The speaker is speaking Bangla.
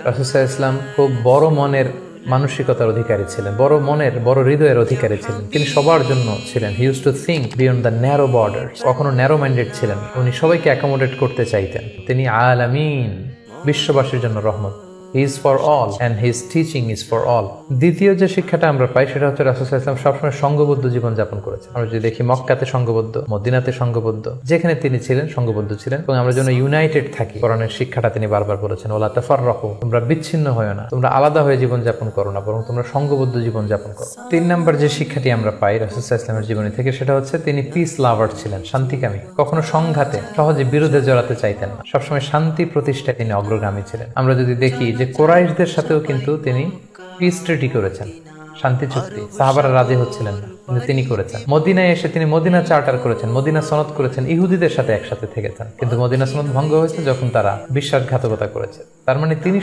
রাসূল সাল্লাল্লাহু আলাইহি ওয়াসাল্লাম খুব বড় মনের মানসিকতার অধিকারী ছিলেন, বড় মনের, বড় হৃদয়ের অধিকারী ছিলেন। তিনি সবার জন্য ছিলেন। He use to think beyond the narrow border. কখনো ন্যারো মাইন্ডেড ছিলেন। উনি সবাইকে অ্যাকোমোডেট করতে চাইতেন। তিনি আলামিন, বিশ্ববাসীর জন্য রহমত। He is for all and his teaching is for all. দ্বিতীয় যে শিক্ষাটা আমরা পাই সেটা হচ্ছে রাসূল সাল্লাল্লাহু আলাইহি ওয়াসাল্লাম সবসময় সংঘবদ্ধ জীবন যাপন করেছেন। আমরা যদি দেখি মক্কাতে সংঘবদ্ধ, মদিনাতে সংঘবদ্ধ, যেখানে তিনি ছিলেন সংঘবদ্ধ ছিলেন। এবং আমরা যেন ইউনাইটেড থাকি, কোরআনের শিক্ষাটা তিনি বারবার বলেছেন, ওয়ালা তাফাররাকু, তোমরা বিচ্ছিন্ন হয়ো না, তোমরা আলাদা হয়ে জীবন যাপন করো না, বরং তোমরা সংঘবদ্ধ জীবন যাপন করো। 3 নম্বর যে শিক্ষাটি আমরা পাই রাসূল সাল্লাল্লাহু আলাইহি ওয়াসাল্লামের জীবনী থেকে সেটা হচ্ছে তিনি পিস লাভার ছিলেন, শান্তিকামী। কখনো সংঘাতে সহজে বিরোধে জড়াতে চাইতেন না, সবসময় শান্তি প্রতিষ্ঠায় তিনি অগ্রগামী ছিলেন। আমরা যদি দেখি যে কুরাইশদের সাথেও কিন্তু তিনি পিস ট্রিটি করেছেন, শান্তি চুক্তি। সাহাবারা রাজি হচ্ছিলেন না, কিন্তু তিনি করেছেন। মদিনায় এসে তিনি মদিনা চার্টার করেছেন, মদিনা সনদ করেছেন, ইহুদিদের সাথে একসাথে থেকেছেন। কিন্তু মদিনা সনদ ভঙ্গ হয়েছে যখন তারা বিশ্বাসঘাতকতা করেছে। তার মানে তিনি